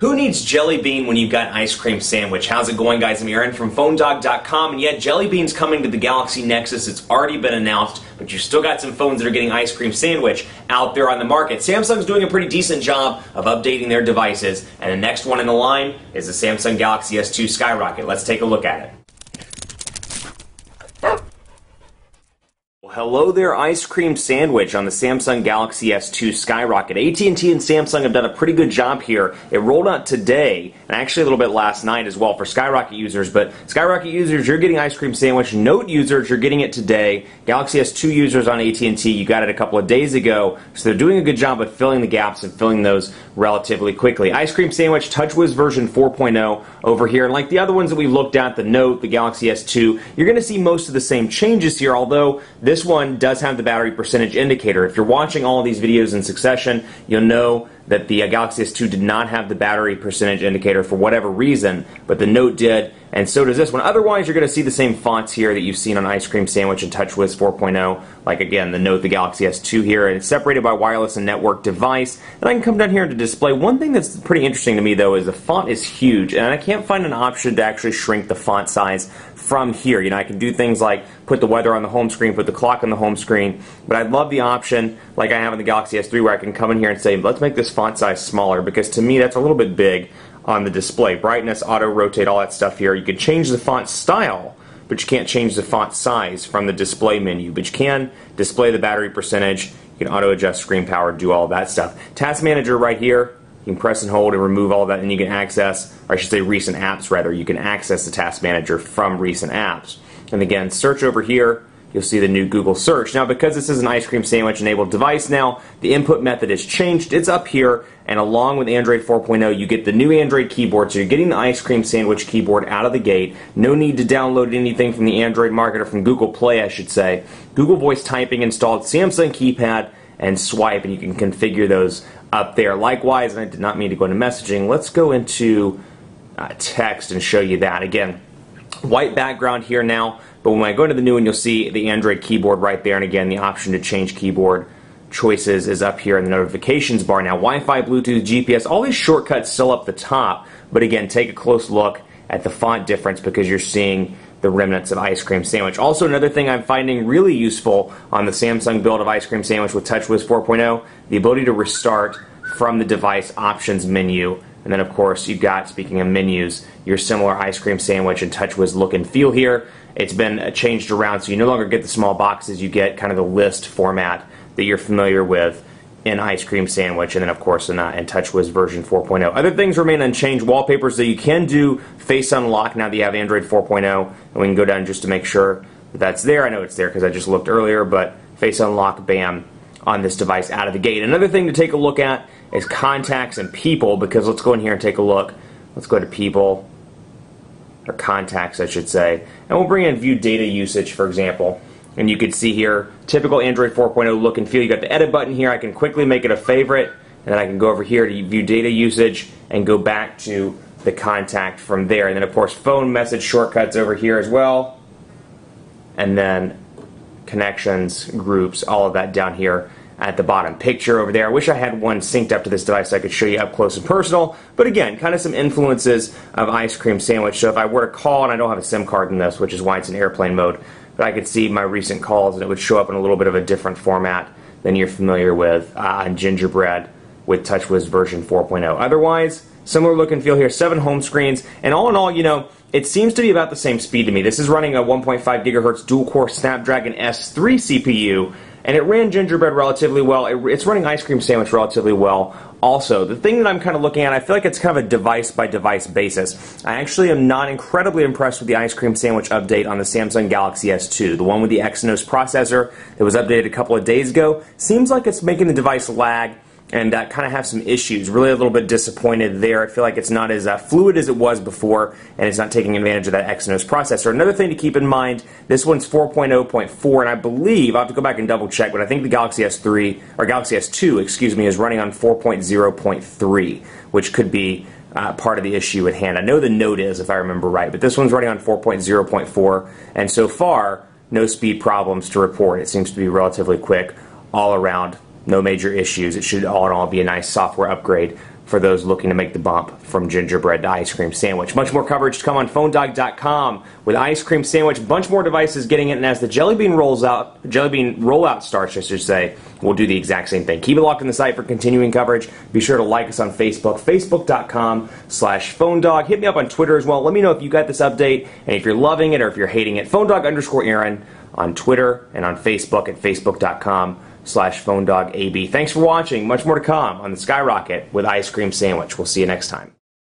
Who needs Jelly Bean when you've got ice cream sandwich? How's it going, guys? I'm Aaron from PhoneDog.com, and yet Jelly Bean's coming to the Galaxy Nexus. It's already been announced, but you've still got some phones that are getting ice cream sandwich out there on the market. Samsung's doing a pretty decent job of updating their devices, and the next one in the line is the Samsung Galaxy S2 Skyrocket. Let's take a look at it. Hello there, ice cream sandwich on the Samsung Galaxy S2 Skyrocket. AT&T and Samsung have done a pretty good job here. It rolled out today, and actually a little bit last night as well for Skyrocket users, but Skyrocket users, you're getting ice cream sandwich. Note users, you're getting it today. Galaxy S2 users on AT&T, you got it a couple of days ago, so they're doing a good job of filling the gaps and filling those relatively quickly. Ice cream sandwich, TouchWiz version 4.0 over here, and like the other ones that we looked at, the Note, the Galaxy S2, you're going to see most of the same changes here, although this one does have the battery percentage indicator. If you're watching all of these videos in succession, you'll know that the Galaxy S2 did not have the battery percentage indicator for whatever reason, but the Note did, and so does this one. Otherwise, you're going to see the same fonts here that you've seen on Ice Cream Sandwich and TouchWiz 4.0, like again, the Note, the Galaxy S2 here, and it's separated by wireless and network device. And I can come down here to display. One thing that's pretty interesting to me, though, is the font is huge, and I can't find an option to actually shrink the font size from here. You know, I can do things like put the weather on the home screen, put the clock on the home screen, but I'd love the option, like I have in the Galaxy S3, where I can come in here and say, let's make this font size smaller, because to me that's a little bit big on the display. Brightness, auto rotate, all that stuff here. You can change the font style, but you can't change the font size from the display menu, but you can display the battery percentage, you can auto adjust screen power, do all that stuff. Task Manager right here, you can press and hold and remove all that, and you can access, or I should say recent apps rather, you can access the Task Manager from recent apps. And again, search over here, you'll see the new Google search. Now, because this is an ice cream sandwich enabled device now, the input method has changed. It's up here, and along with Android 4.0, you get the new Android keyboard, so you're getting the ice cream sandwich keyboard out of the gate. No need to download anything from the Android market, or from Google Play, I should say. Google Voice Typing installed, Samsung keypad, and swipe, and you can configure those up there. Likewise, and I did not mean to go into messaging, let's go into text and show you that. Again, white background here now, but when I go into the new one, you'll see the Android keyboard right there, and again, the option to change keyboard choices is up here in the notifications bar. Now, Wi-Fi, Bluetooth, GPS, all these shortcuts still up the top, but again, take a close look at the font difference because you're seeing the remnants of Ice Cream Sandwich. Also, another thing I'm finding really useful on the Samsung build of Ice Cream Sandwich with TouchWiz 4.0, the ability to restart from the device options menu. And then, of course, you've got, speaking of menus, your similar Ice Cream Sandwich and TouchWiz look and feel here. It's been changed around, so you no longer get the small boxes. You get kind of the list format that you're familiar with in Ice Cream Sandwich, and then, of course, in TouchWiz version 4.0. Other things remain unchanged. Wallpapers, that you can do Face Unlock now that you have Android 4.0, and we can go down just to make sure that that's there. I know it's there because I just looked earlier, but Face Unlock, bam, on this device out of the gate. Another thing to take a look at is contacts and people, because let's go in here and take a look. Let's go to people, or contacts, I should say, and we'll bring in view data usage, for example. And you can see here, typical Android 4.0 look and feel. You got the edit button here. I can quickly make it a favorite, and then I can go over here to view data usage and go back to the contact from there. And then, of course, phone message shortcuts over here as well. And then connections, groups, all of that down here at the bottom. Picture over there. I wish I had one synced up to this device so I could show you up close and personal. But again, kind of some influences of Ice Cream Sandwich. So if I were to call, and I don't have a SIM card in this, which is why it's in airplane mode, but I could see my recent calls and it would show up in a little bit of a different format than you're familiar with on Gingerbread with TouchWiz version 4.0. Otherwise, similar look and feel here, 7 home screens, and all in all, you know, it seems to be about the same speed to me. This is running a 1.5 gigahertz dual-core Snapdragon S3 CPU, and it ran Gingerbread relatively well. It's running Ice Cream Sandwich relatively well also. The thing that I'm kind of looking at, I feel like it's kind of a device-by-device basis. I actually am not incredibly impressed with the Ice Cream Sandwich update on the Samsung Galaxy S2. The one with the Exynos processor that was updated a couple of days ago seems like it's making the device lag and kind of have some issues. Really a little bit disappointed there. I feel like it's not as fluid as it was before, and it's not taking advantage of that Exynos processor. Another thing to keep in mind, this one's 4.0.4, and I believe, I'll have to go back and double check, but I think the Galaxy S3, or Galaxy S2, excuse me, is running on 4.0.3, which could be part of the issue at hand. I know the Note is, if I remember right, but this one's running on 4.0.4, and so far, no speed problems to report. It seems to be relatively quick all around. No major issues. It should all in all be a nice software upgrade for those looking to make the bump from gingerbread to ice cream sandwich. Much more coverage to come on PhoneDog.com with ice cream sandwich. A bunch more devices getting it, and as the Jelly Bean rollout starts, I should say, we'll do the exact same thing. Keep it locked on the site for continuing coverage. Be sure to like us on Facebook, Facebook.com/PhoneDog. Hit me up on Twitter as well. Let me know if you got this update and if you're loving it or if you're hating it. PhoneDog_Aaron on Twitter and on Facebook at Facebook.com/PhoneDogAB. Thanks for watching. Much more to come on the Skyrocket with ice cream sandwich. We'll see you next time.